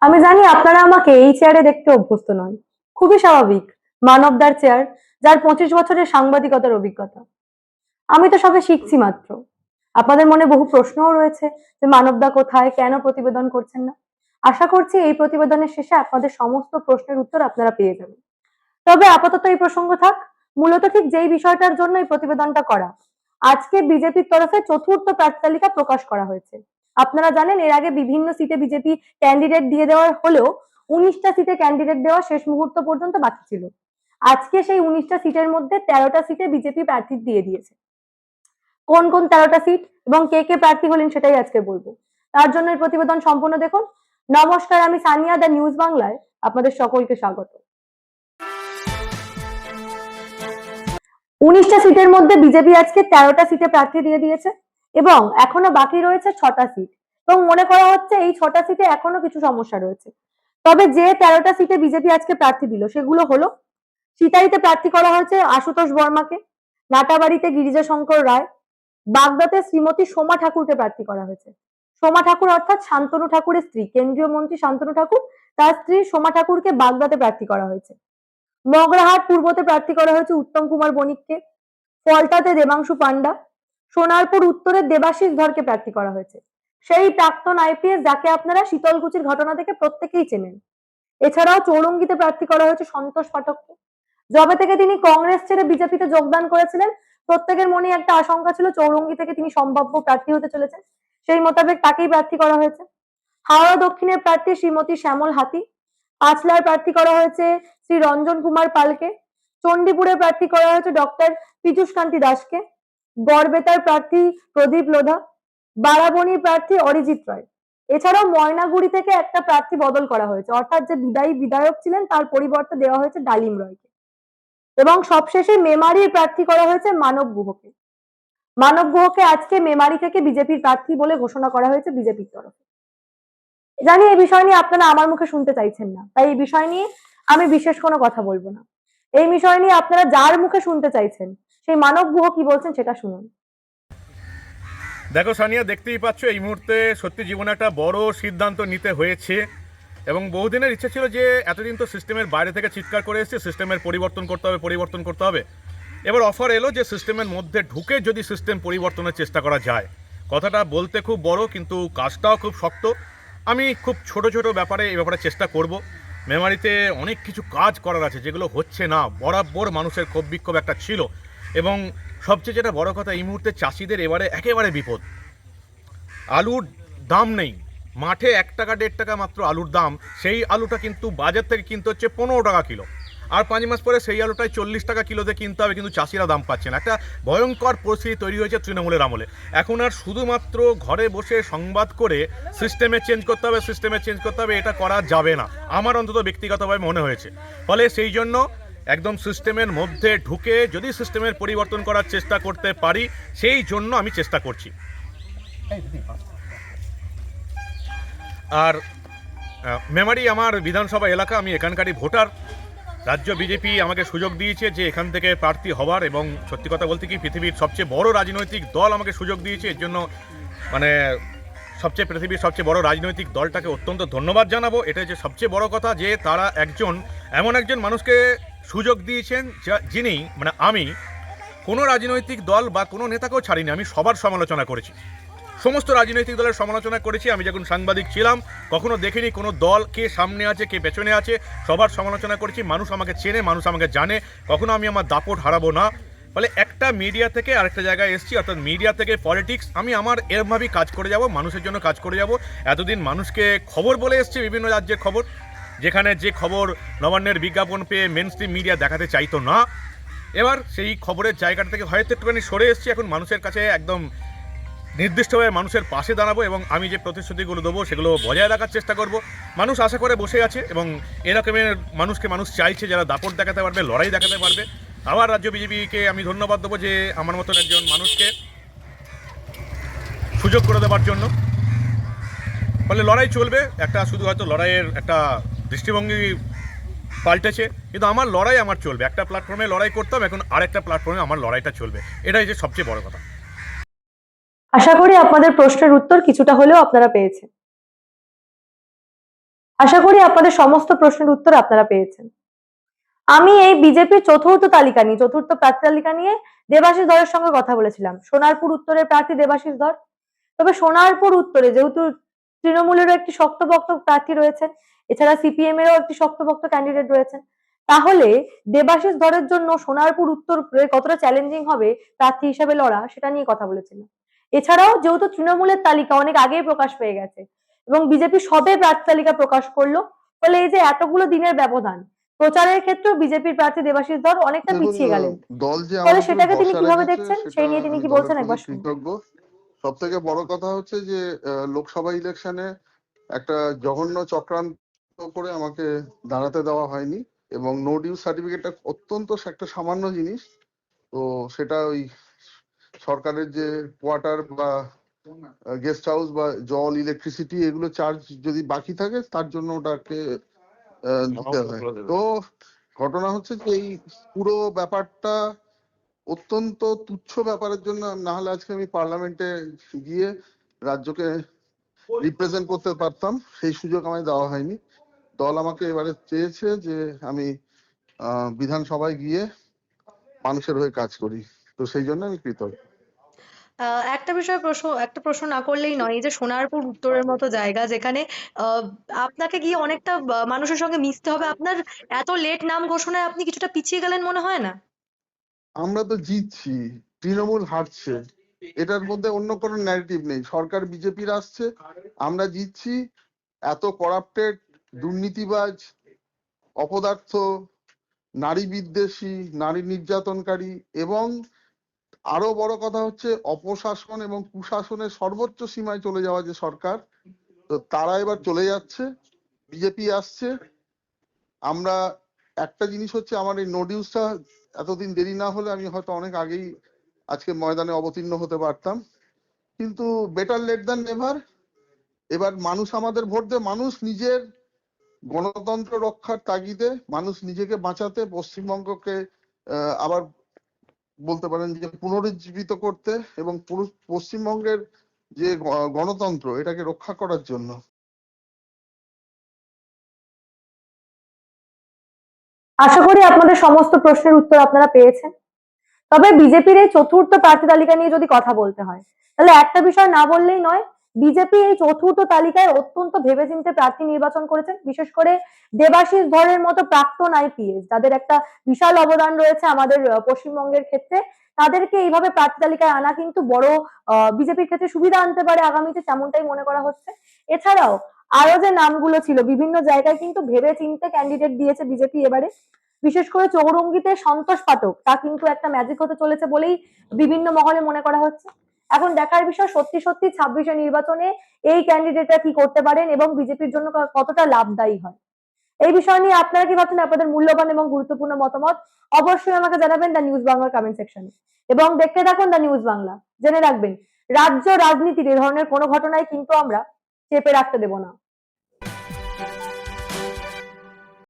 আমি জানি আপনারা আমাকে এই চেয়ারে দেখতে অভ্যস্ত নন। খুবই স্বাভাবিক। মানবদার চেয়ার, যার 25 বছরের সাংবাদিকতার অভিজ্ঞতা। আমি তো সবে শিখছি মাত্র। আপনাদের মনে বহু প্রশ্নও রয়েছে যে মানবদা কোথায়, কেন প্রতিবেদন করছেন না। আশা করছি এই প্রতিবেদনের শেষে আপনাদের সমস্ত প্রশ্নের উত্তর আপনারা পেয়ে যাবেন। তবে আপাতত এই প্রসঙ্গ থাক। মূলত ঠিক যেই বিষয়টার জন্য এই প্রতিবেদনটা করা, আজকে বিজেপির তরফে চতুর্থ প্রার্থী তালিকা প্রকাশ করা হয়েছে। আপনারা জানেন এর আগে বিভিন্ন সিটে বিজেপি ক্যান্ডিডেট দিয়ে দেওয়ার হলেও 19টা সিটে ক্যান্ডিডেট দেওয়া শেষ মুহূর্ত পর্যন্ত বাকি ছিল। আজকে সেই 19টা সিটের মধ্যে 13টা সিটে বিজেপি প্রার্থী দিয়ে দিয়েছে। কোন কোন 13টা সিট এবং কে কে প্রার্থী হলেন সেটাই আজকে বলবো। তার জন্য এই প্রতিবেদন সম্পূর্ণ দেখুন। নমস্কার, আমি সানিয়া, দ্য নিউজ বাংলায় আপনাদের সকলকে স্বাগত। 19টা সিটের মধ্যে বিজেপি আজকে 13টা সিটে প্রার্থী দিয়ে দিয়েছে এবং এখনো বাকি রয়েছে 6টা সিট এবং মনে করা হচ্ছে এই 6টা সিটে এখনো কিছু সমস্যা রয়েছে। তবে যে 13টা সিটে বিজেপি আজকে প্রার্থী দিল সেগুলো হলো: সিতাইতে প্রার্থী করা হয়েছে আশুতোষ বর্মাকে, নাটাবাড়িতে গিরিজা শঙ্কর রায়, বাগদাতে শ্রীমতী সোমা ঠাকুরকে প্রার্থী করা হয়েছে। সোমা ঠাকুর অর্থাৎ শান্তনু ঠাকুরের স্ত্রী, কেন্দ্রীয় মন্ত্রী শান্তনু ঠাকুর, তার স্ত্রী সোমা ঠাকুরকে বাগদাতে প্রার্থী করা হয়েছে। মগরাহাট পূর্বতে প্রার্থী করা হয়েছে উত্তম কুমার বণিককে, ফলতাতে দেবাংশু পান্ডা, সোনারপুর উত্তরের দেবাশিস ধরকে প্রার্থী করা হয়েছে। সেই প্রাক্তন আইপিএস যাকে আপনারা শীতলকুচির ঘটনা থেকে প্রত্যেকেই চেনেন। এছাড়াও চৌরঙ্গিতে প্রার্থী করা হয়েছে সন্তোষ পাঠককে। যবে থেকে তিনি কংগ্রেস ছেড়ে বিজেপিতে যোগদান করেছিলেন, প্রত্যেকের মনে একটা আশঙ্কা ছিল চৌরঙ্গি থেকে তিনি সম্ভাব্য প্রার্থী হতে চলেছেন। সেই মোতাবেক তাকেই প্রার্থী করা হয়েছে। হাওড়া দক্ষিণের প্রার্থী শ্রীমতী শ্যামল হাতি, পাঁচলার প্রার্থী করা হয়েছে শ্রী রঞ্জন কুমার পালকে, চণ্ডীপুরে প্রার্থী করা হয়েছে ডক্টর পীযূষ কান্তি দাসকে, গড়বেতার প্রার্থী প্রদীপ লোধা, বারাবণীর প্রার্থী অরিজিৎ রায়। এছাড়াও ময়নাগুড়ি থেকে একটা প্রার্থী বদল করা হয়েছে, অর্থাৎ যে বিদায়ী বিধায়ক ছিলেন তার পরিবর্তে দেওয়া হয়েছে ডালিম রয়কে। এবং সবশেষে মেমারির প্রার্থী করা হয়েছে মানব গুহকে। মানব গুহকে আজকে মেমারি থেকে বিজেপির প্রার্থী বলে ঘোষণা করা হয়েছে বিজেপির তরফে। জানি এই বিষয় নিয়ে আপনারা আমার মুখে শুনতে চাইছেন না, তাই এই বিষয় নিয়ে আমি বিশেষ কোনো কথা বলবো না। এই বিষয় নিয়ে আপনারা যার মুখে শুনতে চাইছেন সেই মানব গুহ কি বলছেন সেটা শুনুন। দেখো সানিয়া, দেখতেই পাচ্ছ এই মুহূর্তে সত্যি জীবনে একটা বড় সিদ্ধান্ত নিতে হয়েছে এবং বহুদিনের ইচ্ছা ছিল যে এতদিন তো সিস্টেমের বাইরে থেকে চিৎকার করে এসেছে সিস্টেমের পরিবর্তন করতে হবে। এবার অফার এলো যে সিস্টেমের মধ্যে ঢুকে যদি সিস্টেম পরিবর্তনের চেষ্টা করা যায়। কথাটা বলতে খুব বড় কিন্তু কাজটাও খুব শক্ত। আমি খুব ছোট ছোট ব্যাপারে এই ব্যাপারে চেষ্টা করব। মেমারিতে অনেক কিছু কাজ করার আছে যেগুলো হচ্ছে না। বরাবর মানুষের ক্ষোভ বিক্ষোভ একটা ছিল এবং সবচেয়ে যেটা বড় কথা, এই মুহূর্তে চাষিদের এবারে একেবারে বিপদ। আলুর দাম নেই, মাঠে 1 টাকা 1.5 টাকা মাত্র আলুর দাম। সেই আলুটা কিন্তু বাজার থেকে কিনতে হচ্ছে 15 টাকা কিলো, আর 5 মাস পরে সেই আলুটাই 40 টাকা কিলোতে কিনতে হবে, কিন্তু চাষিরা দাম পাচ্ছে না। একটা ভয়ঙ্কর পরিস্থিতি তৈরি হয়েছে তৃণমূলের আমলে। এখন আর শুধুমাত্র ঘরে বসে সংবাদ করে সিস্টেমে চেঞ্জ করতে হবে এটা করা যাবে না, আমার অন্তত ব্যক্তিগতভাবে মনে হয়েছে। ফলে সেই জন্য একদম সিস্টেমের মধ্যে ঢুকে যদি সিস্টেমের পরিবর্তন করার চেষ্টা করতে পারি, সেই জন্য আমি চেষ্টা করছি। আর মেমারি আমার বিধানসভা এলাকা, আমি এখানকারই ভোটার। রাজ্য বিজেপি আমাকে সুযোগ দিয়েছে যে এখান থেকে প্রার্থী হওয়ার, এবং সত্যি কথা বলতে কি পৃথিবীর সবচেয়ে বড় রাজনৈতিক দল আমাকে সুযোগ দিয়েছে। এর জন্য পৃথিবীর সবচেয়ে বড় রাজনৈতিক দলটাকে অত্যন্ত ধন্যবাদ জানাবো। এটা যে সবচেয়ে বড় কথা যে তারা এমন একজন মানুষকে সুযোগ দিয়েছেন যিনি আমি কোনো রাজনৈতিক দল বা কোনো নেতাকেও ছাড়িনি। আমি সবার সমালোচনা করেছি, সমস্ত রাজনৈতিক দলের সমালোচনা করেছি। আমি যখন সাংবাদিক ছিলাম কখনো দেখিনি কোনো দল কে সামনে আছে কে পেছনে আছে, সবার সমালোচনা করেছি। মানুষ আমাকে চেনে, মানুষ আমাকে জানে, কখনো আমি আমার দাপট হারাবো না। ফলে একটা মিডিয়া থেকে আরেকটা জায়গায় এসেছি, অর্থাৎ মিডিয়া থেকে পলিটিক্স। আমি আমার এরমভাবেই কাজ করে যাব, মানুষের জন্য কাজ করে যাব। এতদিন মানুষকে খবর বলে এসেছি, বিভিন্ন রাজ্যের খবর, যেখানে যে খবর নবান্নের বিজ্ঞাপন পেয়ে মেন স্ট্রিম মিডিয়া দেখাতে চাইতো না। এবার সেই খবরের জায়গাটা থেকে হয়তো একটুখানি সরে এসেছি। এখন মানুষের কাছে একদম নির্দিষ্টভাবে মানুষের পাশে দাঁড়াবো এবং আমি যে প্রতিশ্রুতিগুলো দেবো সেগুলো বজায় রাখার চেষ্টা করব। মানুষ আশা করে বসে আছে এবং এরকমের মানুষ চাইছে যারা দাপট দেখাতে পারবে, লড়াই দেখাতে পারবে। আবার রাজ্য বিজেপিকে আমি ধন্যবাদ দেবো যে আমার মতন একজন মানুষকে সুযোগ করে দেওয়ার জন্য। ফলে লড়াই চলবে, একটা শুধু হয়তো লড়াইয়ের একটা দৃষ্টিভঙ্গি পাল্টেছে, কিন্তু আমার লড়াই আমার চলবে। একটা প্ল্যাটফর্মে লড়াই করতাম, এখন আরেকটা প্ল্যাটফর্মে আমার লড়াইটা চলবে। এটাই যে সবচেয়ে বড় কথা। আশা করি আপনাদের প্রশ্নের উত্তর কিছুটা হলেও আপনারা পেয়েছেন। আশা করি আপনাদের সমস্ত প্রশ্নের উত্তর আপনারা পেয়েছেন। আমি এই বিজেপির চতুর্থ প্রার্থী তালিকা নিয়ে দেবাশিস ধরের সঙ্গে কথা বলেছিলাম। সোনারপুর উত্তরের প্রার্থী দেবাশিস ধর। তবে সোনারপুর উত্তরে যেহেতু তৃণমূলেরও একটি শক্তপোক্ত প্রার্থী রয়েছেন, এছাড়া সিপিএম এরও একটি শক্তপোক্ত ক্যান্ডিডেট রয়েছেন, তাহলে দেবাশিস ধরের জন্য সোনারপুর উত্তর কতটা চ্যালেঞ্জিং হবে প্রার্থী হিসেবে লড়া, সেটা নিয়ে কথা বলেছিলাম। এছাড়াও যেহেতু তৃণমূলের তালিকা অনেক আগেই প্রকাশ পেয়ে গেছে এবং বিজেপি সবে প্রার্থী তালিকা প্রকাশ করলো, ফলে এই যে এতগুলো দিনের ব্যবধান, প্রচারের ক্ষেত্রেও বিজেপির প্রার্থী দেবাশিস ধর অনেকটা দেখুন, পিছিয়ে গেলেন। দল যে ফলে আমার উপরে সেটাকে তিনি ভরসা কিভাবে রেখেছে দেখছেন সেটা সেই নিয়ে তিনি আমি কি দলের বলছেন প্রতি একবার শুনুন। কৃতজ্ঞ। সব থেকে বড় কথা হচ্ছে যে লোকসভা ইলেকশনে একটা জঘন্য চক্রান্ত করে আমাকে দাঁড়াতে দেওয়া হয়নি, এবং নো ডিউ সার্টিফিকেটটা অত্যন্ত একটা সামান্য জিনিস। তো সেটা ওই সরকারের যে কোয়ার্টার বা গেস্ট হাউস বা জল, ইলেকট্রিসিটি, এগুলো চার্জ যদি বাকি থাকে তার জন্য ওটাকে দিতে হয়। তো ঘটনা হচ্ছে যে এই পুরো ব্যাপারটা অত্যন্ত তুচ্ছ ব্যাপারের জন্য, না হলে আজকে আমি পার্লামেন্টে গিয়ে রাজ্যকে রিপ্রেজেন্ট করতে পারতাম, সেই সুযোগ আমায় দেওয়া হয়নি। দল আমাকে এবারে চেয়েছে যে আমি বিধানসভায় গিয়ে মানুষের হয়ে কাজ করি, তো সেই জন্য আমি কৃতজ্ঞ। একটা প্রশ্ন না করলেই নয়। এই যে সোনারপুর উত্তরের মতো জায়গা, যেখানে আহ, আপনাকে গিয়ে অনেকটা মানুষের সঙ্গে মিশতে হবে, আপনার এত লেট নাম ঘোষণায় আপনি কিছুটা পিছিয়ে গেলেন মনে হয় না? আমরা তো জিতছি, তৃণমূল হারছে, এটার মধ্যে অন্য কোনো ন্যারেটিভ নেই। সরকার বিজেপির আসছে, আমরা জিতছি। এত করাপ্টেড, দুর্নীতিবাজ, অপদার্থ, নারী বিদ্বেষী, নারী নির্যাতনকারী, এবং আরো বড় কথা হচ্ছে অপশাসন এবং কুশাসনের সর্বোচ্চ সীমায় চলে যাওয়া যে সরকার, তো তারা এবার চলে যাচ্ছে, বিজেপি আসছে। আমরা একটা জিনিস হচ্ছে, আমার এই নোডিউসটা এতদিন দেরি না হলে আমি হয়তো অনেক আগেই আজকে ময়দানে অবতীর্ণ হতে পারতাম, কিন্তু বেটার লেট দ্যান নেভার। এবার মানুষ আমাদের ভোট দেয়, মানুষ নিজের গণতন্ত্র রক্ষার তাগিদে, মানুষ নিজেকে বাঁচাতে, পশ্চিমবঙ্গকে আবার বলতে পারেন যে পুনরুজ্জীবিত করতে, এবং পশ্চিমবঙ্গের যে গণতন্ত্র এটাকে রক্ষা করার জন্য। আশা করি আপনাদের সমস্ত প্রশ্নের উত্তর আপনারা পেয়েছেন। তবে বিজেপির এই চতুর্থ প্রার্থী তালিকা নিয়ে যদি কথা বলতে হয়, তাহলে একটা বিষয় না বললেই নয়। বিজেপি এই চতুর্থ তালিকায় অত্যন্ত ভেবেচিন্তে প্রার্থী নির্বাচন করেছেন, বিশেষ করে দেবাশিস ধরের মতো প্রাক্তন আইপিএস, যাদের একটা বিশাল অবদান রয়েছে আমাদের পশ্চিমবঙ্গের ক্ষেত্রে, তাদেরকে এইভাবে প্রার্থী তালিকায় আনা কিন্তু বড় বিজেপির ক্ষেত্রে সুবিধা আনতে পারে আগামীতে, তেমনটাই মনে করা হচ্ছে। এছাড়াও আরো যে নামগুলো ছিল, বিভিন্ন জায়গায় কিন্তু ভেবে চিন্তে ক্যান্ডিডেট দিয়েছে বিজেপি এবারে। বিশেষ করে চৌরঙ্গিতে সন্তোষ পাঠক, তা কিন্তু একটা ম্যাজিক হতে চলেছে বলেই বিভিন্ন মহলে মনে করা হচ্ছে। এখন দেখার বিষয় সত্যি সত্যি 26 নির্বাচনে এই ক্যান্ডিডেটরা কি করতে পারেন এবং বিজেপির জন্য কতটা লাভদায়ী হয়। এই বিষয় নিয়ে আপনারা কি ভাবছেন? আপনাদের মূল্যবান এবং গুরুত্বপূর্ণ মতামত অবশ্যই আমাকে জানাবেন দ্য নিউজ বাংলার কমেন্ট সেকশনে, এবং দেখতে থাকুন দ্য নিউজ বাংলা। জেনে রাখবেন, রাজ্য রাজনীতির এ ধরনের কোনো ঘটনায় কিন্তু আমরা চেপে রাখতে দেব না।